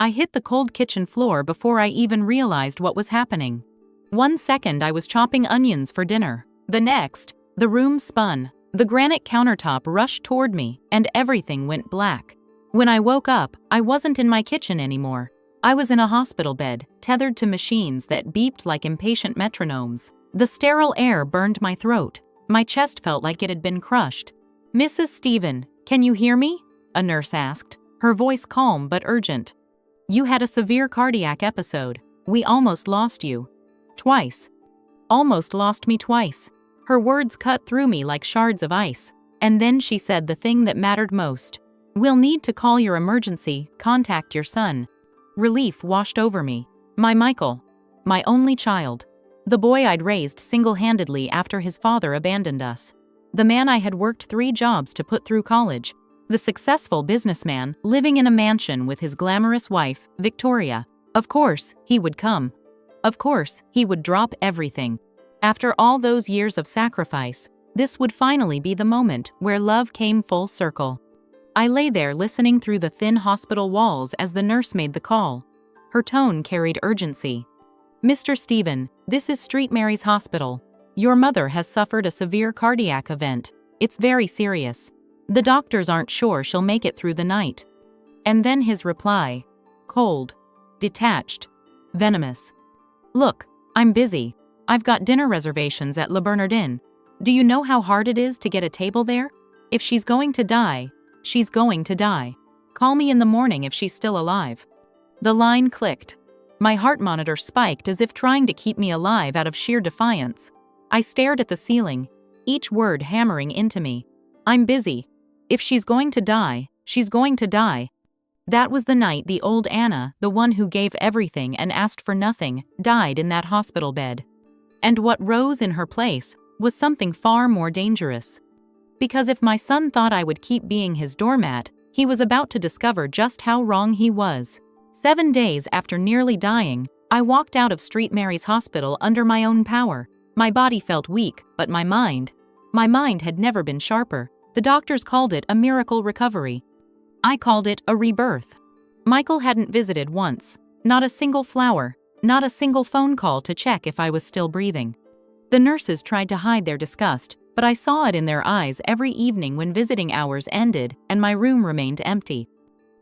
I hit the cold kitchen floor before I even realized what was happening. 1 second I was chopping onions for dinner. The next, the room spun. The granite countertop rushed toward me, and everything went black. When I woke up, I wasn't in my kitchen anymore. I was in a hospital bed, tethered to machines that beeped like impatient metronomes. The sterile air burned my throat. My chest felt like it had been crushed. "Mrs. Stephen, can you hear me?" a nurse asked, her voice calm but urgent. "You had a severe cardiac episode. We almost lost you. Twice. Almost lost me twice." Her words cut through me like shards of ice. And then she said the thing that mattered most. "We'll need to call your emergency, contact your son." Relief washed over me. My Michael. My only child. The boy I'd raised single-handedly after his father abandoned us. The man I had worked 3 jobs to put through college. The successful businessman living in a mansion with his glamorous wife, Victoria. Of course, he would come. Of course, he would drop everything. After all those years of sacrifice, this would finally be the moment where love came full circle. I lay there listening through the thin hospital walls as the nurse made the call. Her tone carried urgency. "Mr. Stephen, this is St. Mary's Hospital. Your mother has suffered a severe cardiac event. It's very serious. The doctors aren't sure she'll make it through the night." And then his reply. Cold. Detached. Venomous. "Look, I'm busy. I've got dinner reservations at Le Bernardin. Do you know how hard it is to get a table there? If she's going to die, she's going to die. Call me in the morning if she's still alive." The line clicked. My heart monitor spiked as if trying to keep me alive out of sheer defiance. I stared at the ceiling, each word hammering into me. I'm busy. If she's going to die, she's going to die. That was the night the old Anna, the one who gave everything and asked for nothing, died in that hospital bed. And what rose in her place was something far more dangerous. Because if my son thought I would keep being his doormat, he was about to discover just how wrong he was. 7 days after nearly dying, I walked out of St. Mary's Hospital under my own power. My body felt weak, but my mind had never been sharper. The doctors called it a miracle recovery. I called it a rebirth. Michael hadn't visited once, not a single flower, not a single phone call to check if I was still breathing. The nurses tried to hide their disgust, but I saw it in their eyes every evening when visiting hours ended and my room remained empty.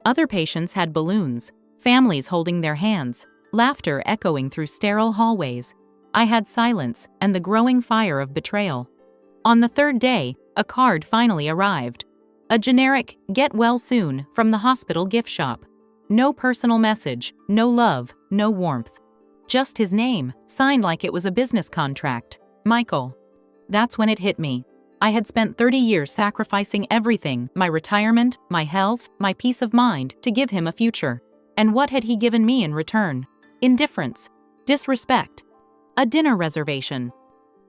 Other patients had balloons, families holding their hands, laughter echoing through sterile hallways. I had silence and the growing fire of betrayal. On the 3rd day, a card finally arrived. A generic, "Get well soon," from the hospital gift shop. No personal message, no love, no warmth. Just his name, signed like it was a business contract. Michael. That's when it hit me. I had spent 30 years sacrificing everything, my retirement, my health, my peace of mind, to give him a future. And what had he given me in return? Indifference. Disrespect. A dinner reservation.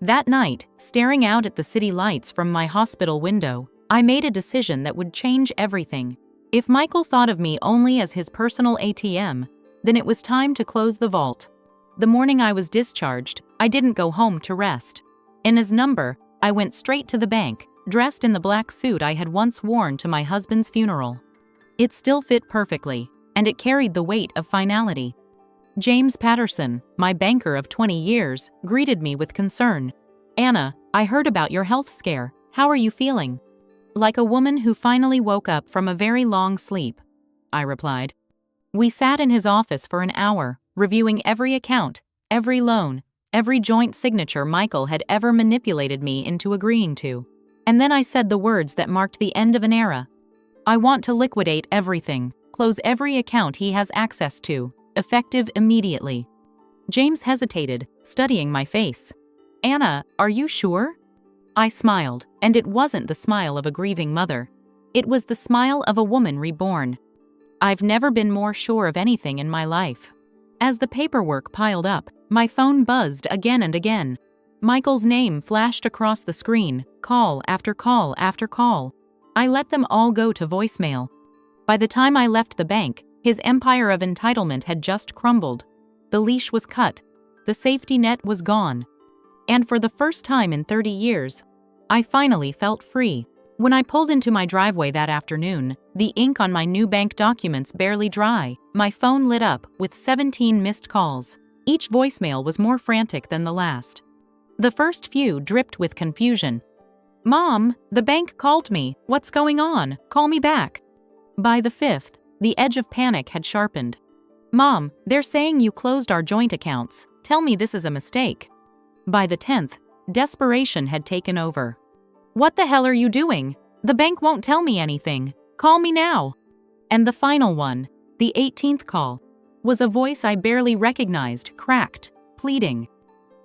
That night, staring out at the city lights from my hospital window, I made a decision that would change everything. If Michael thought of me only as his personal ATM, then it was time to close the vault. The morning I was discharged, I didn't go home to rest. In his number, I went straight to the bank, dressed in the black suit I had once worn to my husband's funeral. It still fit perfectly, and it carried the weight of finality. James Patterson, my banker of 20 years, greeted me with concern. "Anna, I heard about your health scare. How are you feeling?" "Like a woman who finally woke up from a very long sleep," I replied. We sat in his office for an hour, reviewing every account, every loan, every joint signature Michael had ever manipulated me into agreeing to. And then I said the words that marked the end of an era. "I want to liquidate everything, close every account he has access to, effective immediately." James hesitated, studying my face. "Anna, are you sure?" I smiled, and it wasn't the smile of a grieving mother. It was the smile of a woman reborn. I've never been more sure of anything in my life. As the paperwork piled up, my phone buzzed again and again. Michael's name flashed across the screen, call after call after call. I let them all go to voicemail. By the time I left the bank, his empire of entitlement had just crumbled. The leash was cut. The safety net was gone. And for the first time in 30 years, I finally felt free. When I pulled into my driveway that afternoon, the ink on my new bank documents barely dry, my phone lit up with 17 missed calls. Each voicemail was more frantic than the last. The first few dripped with confusion. "Mom, the bank called me. What's going on? Call me back." By the fifth, the edge of panic had sharpened. "Mom, they're saying you closed our joint accounts. Tell me this is a mistake." By the 10th, desperation had taken over. "What the hell are you doing? The bank won't tell me anything. Call me now." And the final one, the 18th call, was a voice I barely recognized, cracked, pleading.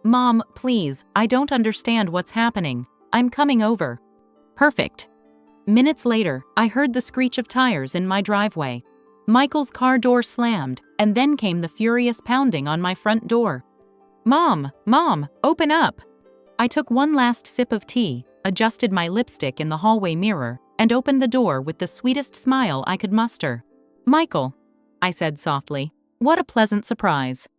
"Mom, please, I don't understand what's happening. I'm coming over." Perfect. Minutes later, I heard the screech of tires in my driveway. Michael's car door slammed, and then came the furious pounding on my front door. Mom, open up." I took one last sip of tea, adjusted my lipstick in the hallway mirror, and opened the door with the sweetest smile I could muster. "Michael," I said softly, "what a pleasant surprise."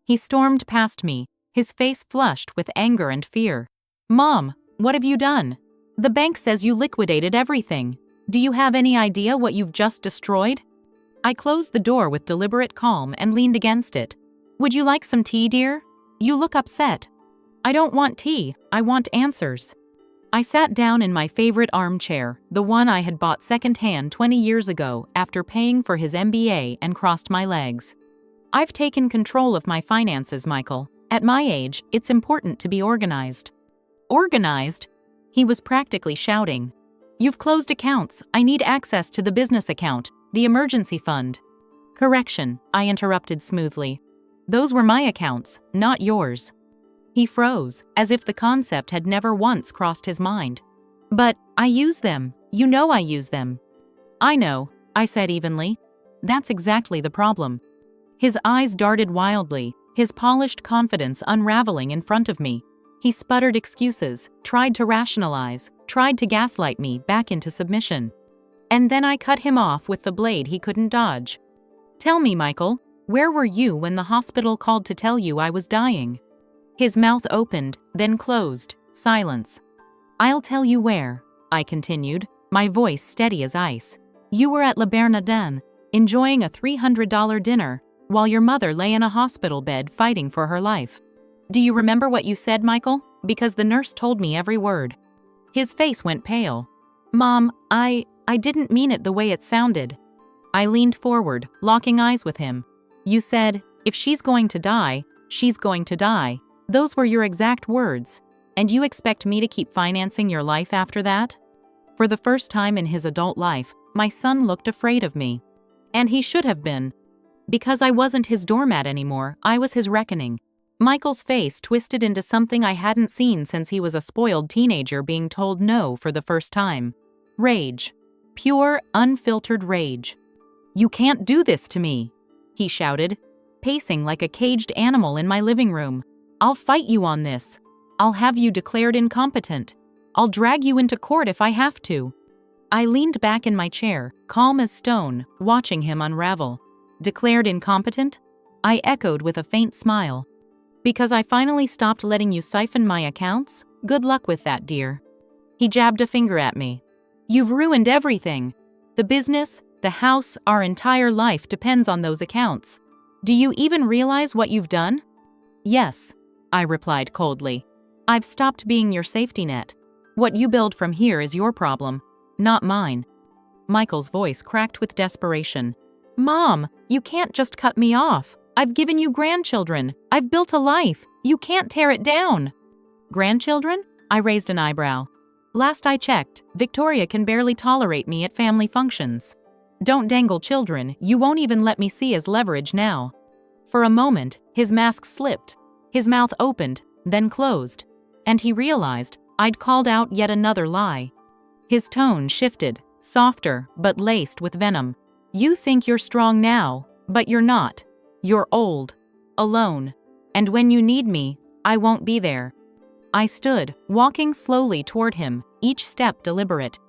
He stormed past me, his face flushed with anger and fear. "Mom, what have you done? The bank says you liquidated everything. Do you have any idea what you've just destroyed?" I closed the door with deliberate calm and leaned against it. "Would you like some tea, dear? You look upset." "I don't want tea, I want answers." I sat down in my favorite armchair, the one I had bought secondhand 20 years ago after paying for his MBA, and crossed my legs. "I've taken control of my finances, Michael. At my age, it's important to be organized." "Organized?" He was practically shouting. "You've closed accounts. I need access to the business account, the emergency fund." "Correction," I interrupted smoothly. "Those were my accounts, not yours." He froze, as if the concept had never once crossed his mind. "But I use them. You know I use them." "I know," I said evenly. "That's exactly the problem." His eyes darted wildly, his polished confidence unraveling in front of me. He sputtered excuses, tried to rationalize, tried to gaslight me back into submission. And then I cut him off with the blade he couldn't dodge. "Tell me, Michael, where were you when the hospital called to tell you I was dying?" His mouth opened, then closed. Silence. "I'll tell you where," I continued, my voice steady as ice. "You were at La Bernardin, enjoying a $300 dinner, while your mother lay in a hospital bed fighting for her life. Do you remember what you said, Michael? Because the nurse told me every word." His face went pale. "Mom, I didn't mean it the way it sounded." I leaned forward, locking eyes with him. "You said, if she's going to die, she's going to die. Those were your exact words. And you expect me to keep financing your life after that?" For the first time in his adult life, my son looked afraid of me. And he should have been. Because I wasn't his doormat anymore, I was his reckoning. Michael's face twisted into something I hadn't seen since he was a spoiled teenager being told no for the first time. Rage. Pure, unfiltered rage. "You can't do this to me," he shouted, pacing like a caged animal in my living room. "I'll fight you on this. I'll have you declared incompetent. I'll drag you into court if I have to." I leaned back in my chair, calm as stone, watching him unravel. "Declared incompetent?" I echoed with a faint smile. "Because I finally stopped letting you siphon my accounts? Good luck with that, dear." He jabbed a finger at me. "You've ruined everything. The business, the house, our entire life depends on those accounts. Do you even realize what you've done?" "Yes," I replied coldly. "I've stopped being your safety net. What you build from here is your problem, not mine." Michael's voice cracked with desperation. "Mom, you can't just cut me off. I've given you grandchildren. I've built a life. You can't tear it down." "Grandchildren?" I raised an eyebrow. "Last I checked, Victoria can barely tolerate me at family functions. Don't dangle children you won't even let me see as leverage now." For a moment, his mask slipped. His mouth opened, then closed. And he realized I'd called out yet another lie. His tone shifted, softer but laced with venom. "You think you're strong now, but you're not. You're old, alone, and when you need me, I won't be there." I stood, walking slowly toward him, each step deliberate.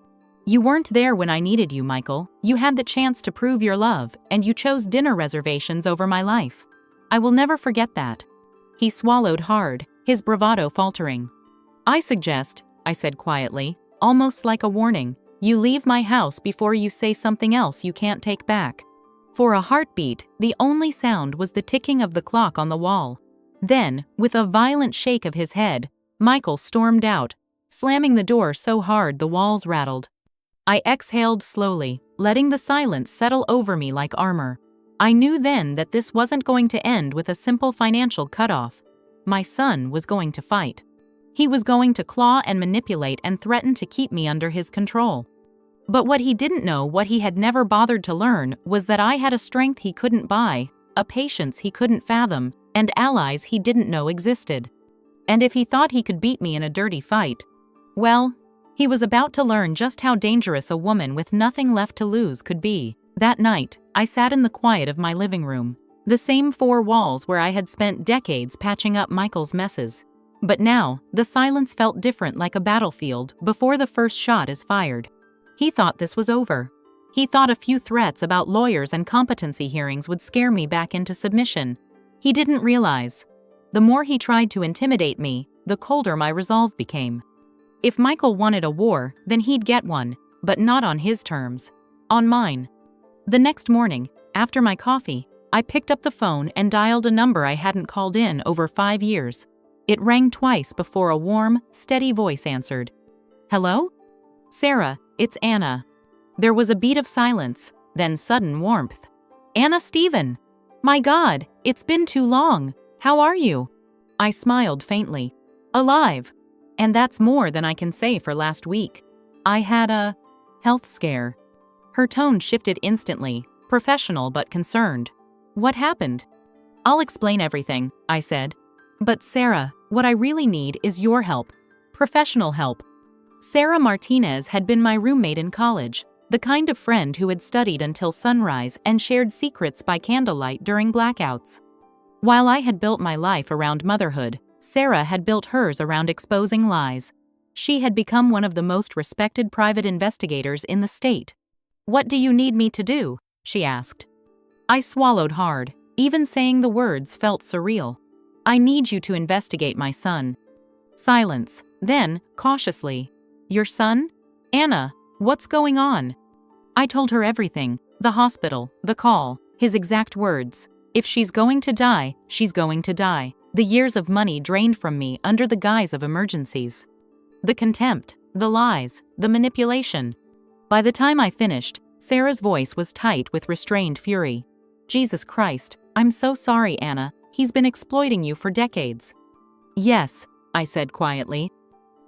"You weren't there when I needed you, Michael. You had the chance to prove your love, and you chose dinner reservations over my life. I will never forget that." He swallowed hard, his bravado faltering. "I suggest," I said quietly, almost like a warning. You leave my house before you say something else you can't take back. For a heartbeat, the only sound was the ticking of the clock on the wall. Then, with a violent shake of his head, Michael stormed out, slamming the door so hard the walls rattled. I exhaled slowly, letting the silence settle over me like armor. I knew then that this wasn't going to end with a simple financial cutoff. My son was going to fight. He was going to claw and manipulate and threaten to keep me under his control. But what he didn't know, what he had never bothered to learn, was that I had a strength he couldn't buy, a patience he couldn't fathom, and allies he didn't know existed. And if he thought he could beat me in a dirty fight, well, he was about to learn just how dangerous a woman with nothing left to lose could be. That night, I sat in the quiet of my living room, the same four walls where I had spent decades patching up Michael's messes. But now, the silence felt different, like a battlefield before the first shot is fired. He thought this was over. He thought a few threats about lawyers and competency hearings would scare me back into submission. He didn't realize. The more he tried to intimidate me, the colder my resolve became. If Michael wanted a war, then he'd get one, but not on his terms. On mine. The next morning, after my coffee, I picked up the phone and dialed a number I hadn't called in over 5 years. It rang twice before a warm, steady voice answered. "Hello? Sarah, it's Anna." There was a beat of silence, then sudden warmth. "Anna Stephen! My God, it's been too long. How are you?" I smiled faintly. "Alive. And that's more than I can say for last week. I had a health scare." Her tone shifted instantly, professional but concerned. "What happened?" "I'll explain everything," I said. "But Sarah, what I really need is your help. Professional help." Sarah Martinez had been my roommate in college, the kind of friend who had studied until sunrise and shared secrets by candlelight during blackouts. While I had built my life around motherhood, Sarah had built hers around exposing lies. She had become one of the most respected private investigators in the state. "What do you need me to do?" she asked. I swallowed hard. Even saying the words felt surreal. "I need you to investigate my son." Silence. Then, cautiously, "Your son? Anna, what's going on?" I told her everything. The hospital, the call, his exact words. "If she's going to die, she's going to die." The years of money drained from me under the guise of emergencies. The contempt, the lies, the manipulation. By the time I finished, Sarah's voice was tight with restrained fury. "Jesus Christ, I'm so sorry, Anna. He's been exploiting you for decades." "Yes," I said quietly.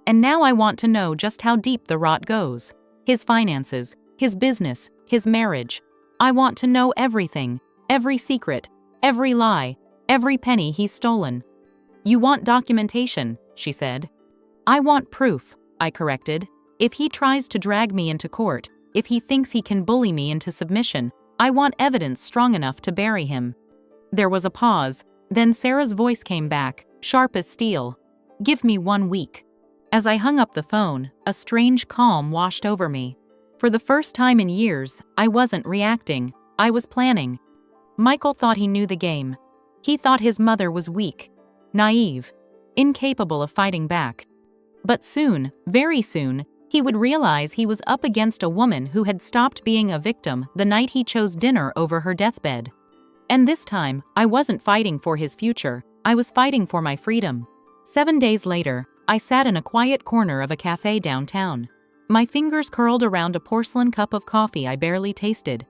"And now I want to know just how deep the rot goes. His finances, his business, his marriage. I want to know everything, every secret, every lie, every penny he's stolen." "You want documentation," she said. "I want proof," I corrected. "If he tries to drag me into court, if he thinks he can bully me into submission, I want evidence strong enough to bury him." There was a pause, then Sarah's voice came back, sharp as steel. "Give me 1 week." As I hung up the phone, a strange calm washed over me. For the first time in years, I wasn't reacting. I was planning. Michael thought he knew the game. He thought his mother was weak, naive, incapable of fighting back. But soon, very soon, he would realize he was up against a woman who had stopped being a victim the night he chose dinner over her deathbed. And this time, I wasn't fighting for his future, I was fighting for my freedom. 7 days later, I sat in a quiet corner of a cafe downtown. My fingers curled around a porcelain cup of coffee I barely tasted.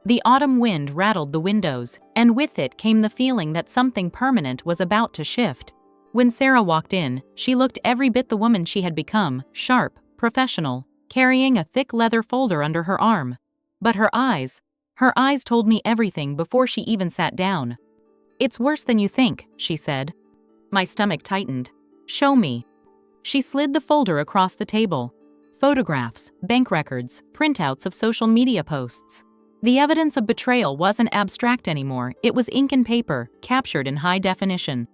The autumn wind rattled the windows, and with it came the feeling that something permanent was about to shift. When Sarah walked in, she looked every bit the woman she had become, sharp, professional, carrying a thick leather folder under her arm. But her eyes told me everything before she even sat down. "It's worse than you think," she said. My stomach tightened. "Show me." She slid the folder across the table. Photographs, bank records, printouts of social media posts. The evidence of betrayal wasn't abstract anymore, it was ink and paper, captured in high definition.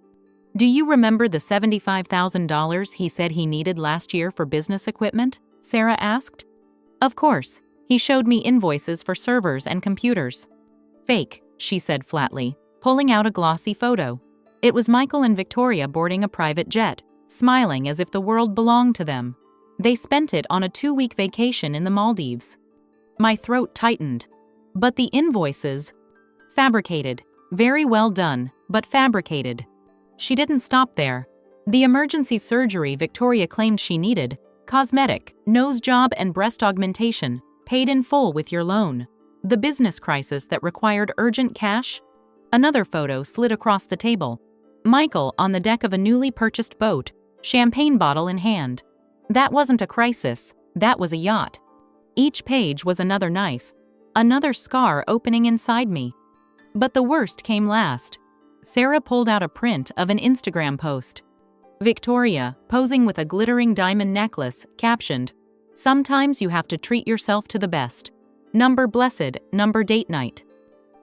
"Do you remember the $75,000 he said he needed last year for business equipment?" Sarah asked. "Of course." He showed me invoices for servers and computers. "Fake," she said flatly, pulling out a glossy photo. It was Michael and Victoria boarding a private jet, smiling as if the world belonged to them. They spent it on a 2-week vacation in the Maldives. My throat tightened. But the invoices? Fabricated. Very well done, but fabricated. She didn't stop there. The emergency surgery Victoria claimed she needed, cosmetic, nose job and breast augmentation, paid in full with your loan. The business crisis that required urgent cash? Another photo slid across the table. Michael on the deck of a newly purchased boat, champagne bottle in hand. That wasn't a crisis, that was a yacht. Each page was another knife, another scar opening inside me. But the worst came last. Sarah pulled out a print of an Instagram post. Victoria, posing with a glittering diamond necklace, captioned, "Sometimes you have to treat yourself to the best. Number blessed, number date night."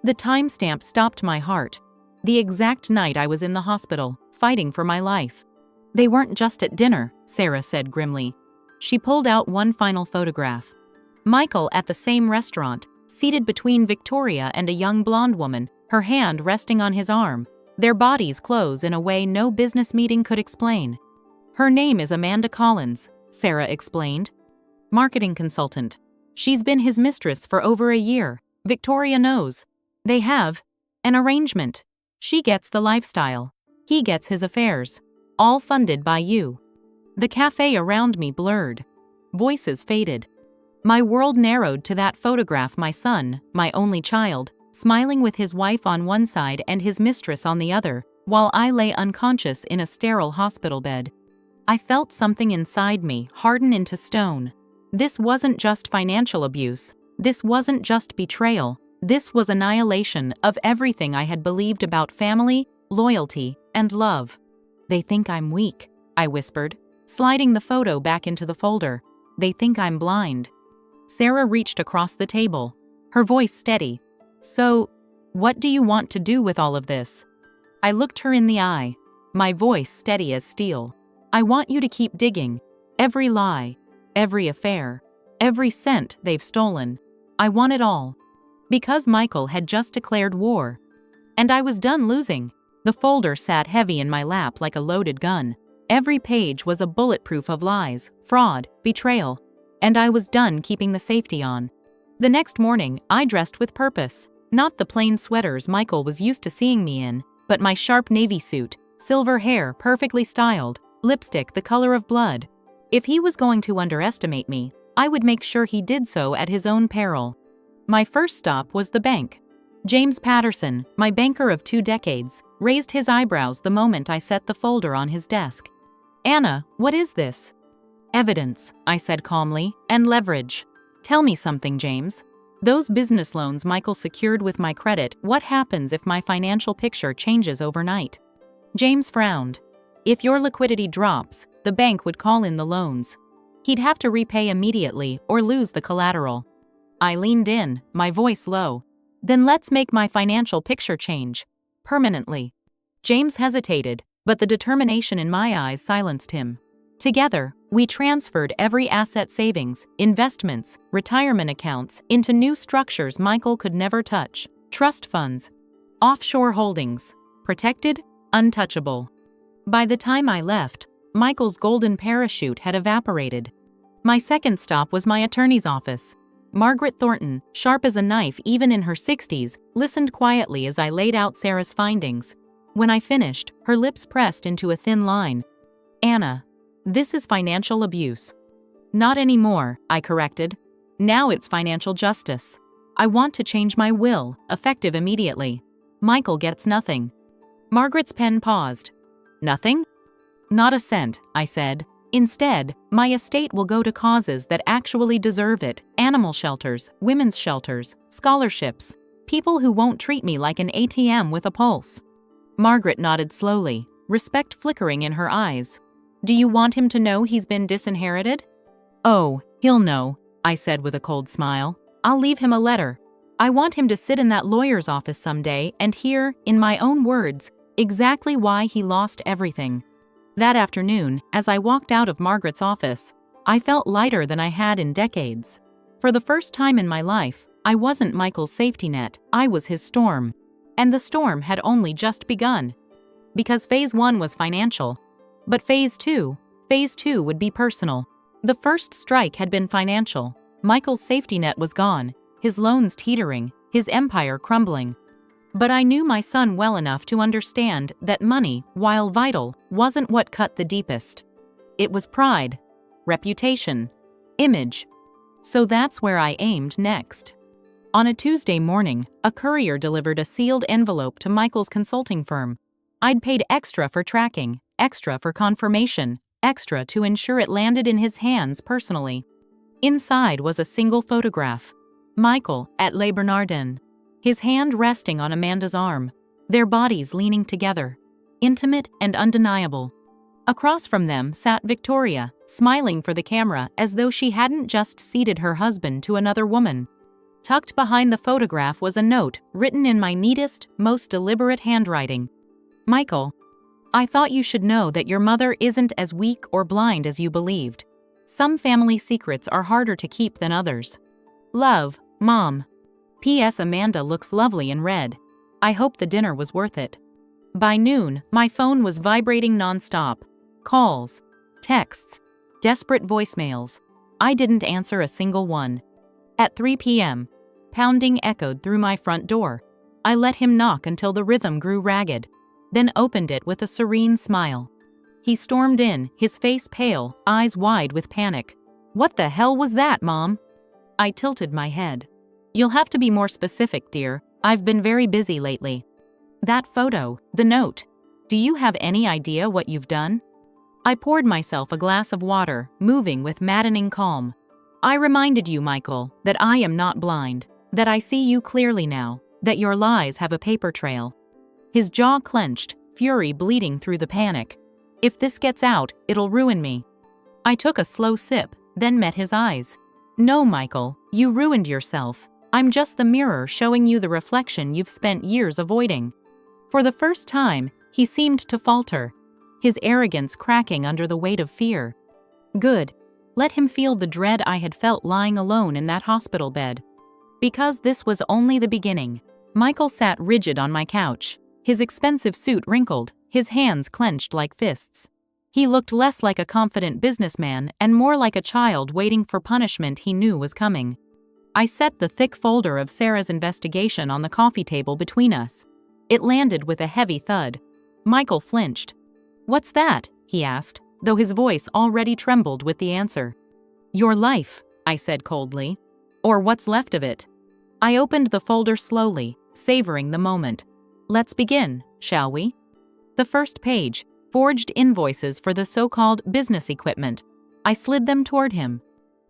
The timestamp stopped my heart. The exact night I was in the hospital, fighting for my life. "They weren't just at dinner," Sarah said grimly. She pulled out one final photograph. Michael at the same restaurant, seated between Victoria and a young blonde woman, her hand resting on his arm, their bodies close in a way no business meeting could explain. "Her name is Amanda Collins," Sarah explained. "Marketing consultant. She's been his mistress for over a year. Victoria knows. They have an arrangement. She gets the lifestyle. He gets his affairs. All funded by you." The cafe around me blurred. Voices faded. My world narrowed to that photograph, my son, my only child, smiling with his wife on one side and his mistress on the other, while I lay unconscious in a sterile hospital bed. I felt something inside me harden into stone. This wasn't just financial abuse. This wasn't just betrayal. This was annihilation of everything I had believed about family, loyalty, and love. "They think I'm weak," I whispered, sliding the photo back into the folder. "They think I'm blind." Sarah reached across the table, her voice steady. "So, what do you want to do with all of this?" I looked her in the eye, my voice steady as steel. "I want you to keep digging. Every lie, every affair, every cent they've stolen. I want it all." Because Michael had just declared war. And I was done losing. The folder sat heavy in my lap like a loaded gun. Every page was a bulletproof of lies, fraud, betrayal. And I was done keeping the safety on. The next morning, I dressed with purpose. Not the plain sweaters Michael was used to seeing me in, but my sharp navy suit, silver hair perfectly styled, lipstick the color of blood. If he was going to underestimate me, I would make sure he did so at his own peril. My first stop was the bank. James Patterson, my banker of 2 decades, raised his eyebrows the moment I set the folder on his desk. "Anna, what is this?" "Evidence," I said calmly, "and leverage." "Tell me something, James. Those business loans Michael secured with my credit, what happens if my financial picture changes overnight?" James frowned. "If your liquidity drops, the bank would call in the loans. He'd have to repay immediately or lose the collateral." I leaned in, my voice low. "Then let's make my financial picture change. Permanently." James hesitated, but the determination in my eyes silenced him. Together, we transferred every asset, savings, investments, retirement accounts into new structures Michael could never touch. Trust funds, offshore holdings, protected, untouchable. By the time I left, Michael's golden parachute had evaporated. My second stop was my attorney's office. Margaret Thornton, sharp as a knife even in her 60s, listened quietly as I laid out Sarah's findings. When I finished, her lips pressed into a thin line. "Anna, this is financial abuse." "Not anymore," I corrected. "Now it's financial justice. I want to change my will, effective immediately. Michael gets nothing." Margaret's pen paused. "Nothing?" "Not a cent," I said. "Instead, my estate will go to causes that actually deserve it: animal shelters, women's shelters, scholarships, people who won't treat me like an ATM with a pulse." Margaret nodded slowly, respect flickering in her eyes. "Do you want him to know he's been disinherited?" "Oh, he'll know," I said with a cold smile. "I'll leave him a letter. I want him to sit in that lawyer's office someday and hear, in my own words, exactly why he lost everything." That afternoon, as I walked out of Margaret's office, I felt lighter than I had in decades. For the first time in my life, I wasn't Michael's safety net, I was his storm. And the storm had only just begun. Because phase 1 was financial. But phase 2 would be personal. The first strike had been financial. Michael's safety net was gone, his loans teetering, his empire crumbling. But I knew my son well enough to understand that money, while vital, wasn't what cut the deepest. It was pride, reputation, image. So that's where I aimed next. On a Tuesday morning, a courier delivered a sealed envelope to Michael's consulting firm. I'd paid extra for tracking, extra for confirmation, extra to ensure it landed in his hands personally. Inside was a single photograph. Michael at Les Bernardins, his hand resting on Amanda's arm, their bodies leaning together, intimate and undeniable. Across from them sat Victoria, smiling for the camera as though she hadn't just ceded her husband to another woman. Tucked behind the photograph was a note written in my neatest, most deliberate handwriting. Michael, I thought you should know that your mother isn't as weak or blind as you believed. Some family secrets are harder to keep than others. Love, Mom. P.S. Amanda looks lovely in red. I hope the dinner was worth it. By noon, my phone was vibrating nonstop. Calls, texts, desperate voicemails. I didn't answer a single one. At 3 p.m., pounding echoed through my front door. I let him knock until the rhythm grew ragged, then opened it with a serene smile. He stormed in, his face pale, eyes wide with panic. What the hell was that, Mom? I tilted my head. You'll have to be more specific, dear. I've been very busy lately. That photo, the note. Do you have any idea what you've done? I poured myself a glass of water, moving with maddening calm. I reminded you, Michael, that I am not blind, that I see you clearly now, that your lies have a paper trail. His jaw clenched, fury bleeding through the panic. If this gets out, it'll ruin me. I took a slow sip, then met his eyes. No, Michael, you ruined yourself. I'm just the mirror showing you the reflection you've spent years avoiding. For the first time, he seemed to falter, his arrogance cracking under the weight of fear. Good. Let him feel the dread I had felt lying alone in that hospital bed. Because this was only the beginning. Michael sat rigid on my couch, his expensive suit wrinkled, his hands clenched like fists. He looked less like a confident businessman and more like a child waiting for punishment he knew was coming. I set the thick folder of Sarah's investigation on the coffee table between us. It landed with a heavy thud. Michael flinched. "What's that?" he asked, though his voice already trembled with the answer. "Your life," I said coldly. "Or what's left of it." I opened the folder slowly, savoring the moment. Let's begin, shall we? The first page, forged invoices for the so-called business equipment. I slid them toward him.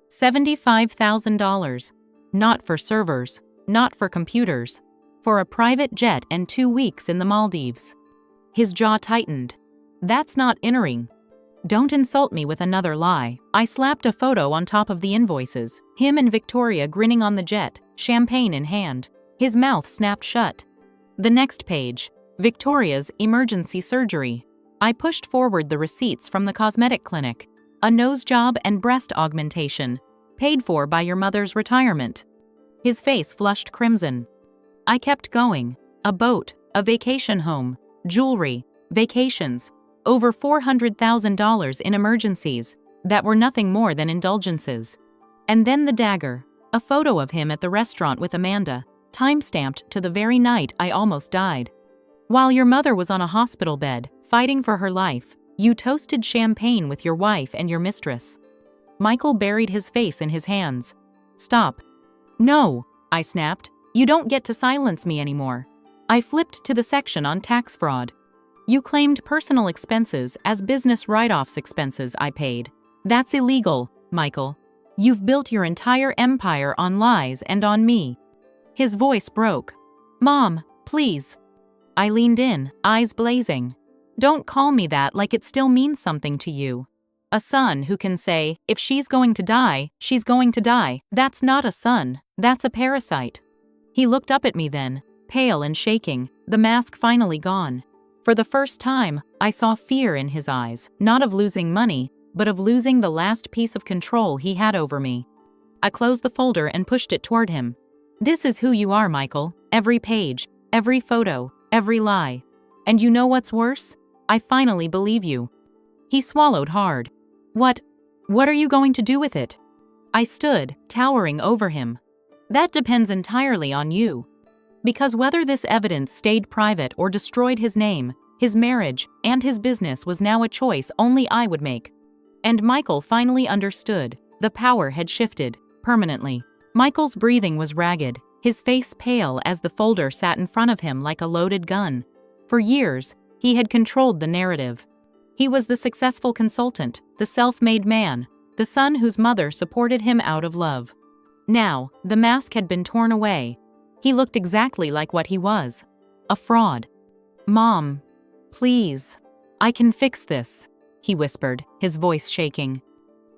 $75,000. Not for servers, not for computers. For a private jet and 2 weeks in the Maldives. His jaw tightened. That's not entering. Don't insult me with another lie. I slapped a photo on top of the invoices, him and Victoria grinning on the jet, champagne in hand. His mouth snapped shut. The next page, Victoria's emergency surgery. I pushed forward the receipts from the cosmetic clinic. A nose job and breast augmentation, paid for by your mother's retirement. His face flushed crimson. I kept going. A boat, a vacation home, jewelry, vacations. Over $400,000 in emergencies that were nothing more than indulgences. And then the dagger, a photo of him at the restaurant with Amanda, time-stamped to the very night I almost died. While your mother was on a hospital bed, fighting for her life, you toasted champagne with your wife and your mistress. Michael buried his face in his hands. Stop. No, I snapped. You don't get to silence me anymore. I flipped to the section on tax fraud. You claimed personal expenses as business write-offs expenses I paid. That's illegal, Michael. You've built your entire empire on lies and on me. His voice broke. Mom, please. I leaned in, eyes blazing. Don't call me that like it still means something to you. A son who can say, if she's going to die, she's going to die. That's not a son, that's a parasite. He looked up at me then, pale and shaking, the mask finally gone. For the first time, I saw fear in his eyes, not of losing money, but of losing the last piece of control he had over me. I closed the folder and pushed it toward him. This is who you are, Michael. Every page, every photo, every lie. And you know what's worse? I finally believe you. He swallowed hard. What? What are you going to do with it? I stood, towering over him. That depends entirely on you. Because whether this evidence stayed private or destroyed his name, his marriage, and his business was now a choice only I would make. And Michael finally understood. The power had shifted, permanently. Michael's breathing was ragged, his face pale as the folder sat in front of him like a loaded gun. For years, he had controlled the narrative. He was the successful consultant, the self-made man, the son whose mother supported him out of love. Now, the mask had been torn away. He looked exactly like what he was. A fraud. "Mom, please. I can fix this," he whispered, his voice shaking.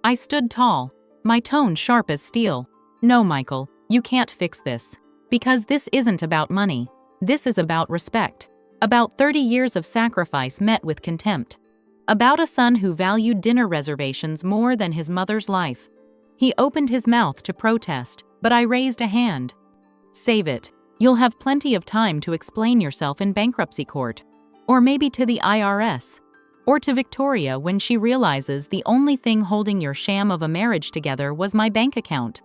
I stood tall, my tone sharp as steel. "No, Michael, you can't fix this. Because this isn't about money. This is about respect. About 30 years of sacrifice met with contempt. About a son who valued dinner reservations more than his mother's life." He opened his mouth to protest, but I raised a hand. "Save it. You'll have plenty of time to explain yourself in bankruptcy court. Or maybe to the IRS. Or to Victoria when she realizes the only thing holding your sham of a marriage together was my bank account."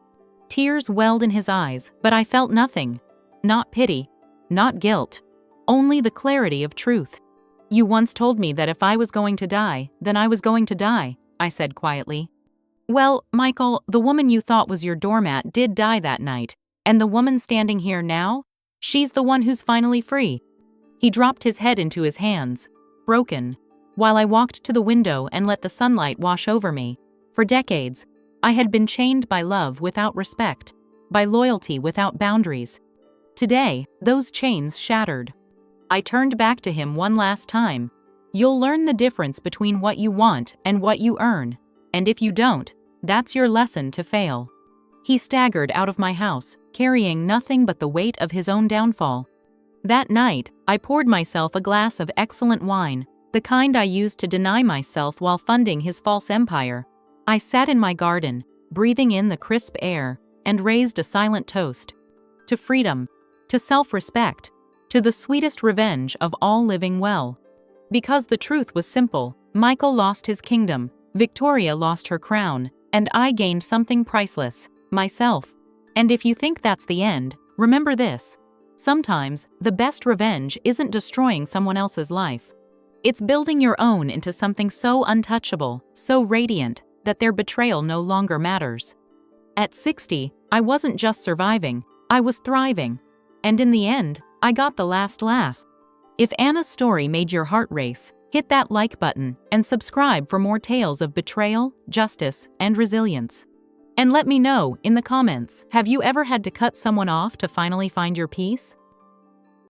Tears welled in his eyes, but I felt nothing. Not pity. Not guilt. Only the clarity of truth. "You once told me that if I was going to die, then I was going to die," I said quietly. "Well, Michael, the woman you thought was your doormat did die that night, and the woman standing here now, she's the one who's finally free." He dropped his head into his hands, broken, while I walked to the window and let the sunlight wash over me. For decades, I had been chained by love without respect, by loyalty without boundaries. Today, those chains shattered. I turned back to him one last time. "You'll learn the difference between what you want and what you earn, and if you don't, that's your lesson to fail." He staggered out of my house, carrying nothing but the weight of his own downfall. That night, I poured myself a glass of excellent wine, the kind I used to deny myself while funding his false empire. I sat in my garden, breathing in the crisp air, and raised a silent toast. To freedom, to self-respect, to the sweetest revenge of all living well. Because the truth was simple, Michael lost his kingdom, Victoria lost her crown, and I gained something priceless, myself. And if you think that's the end, remember this. Sometimes, the best revenge isn't destroying someone else's life. It's building your own into something so untouchable, so radiant, that their betrayal no longer matters. At 60, I wasn't just surviving, I was thriving. And in the end, I got the last laugh. If Anna's story made your heart race, hit that like button and subscribe for more tales of betrayal, justice, and resilience. And let me know in the comments, have you ever had to cut someone off to finally find your peace?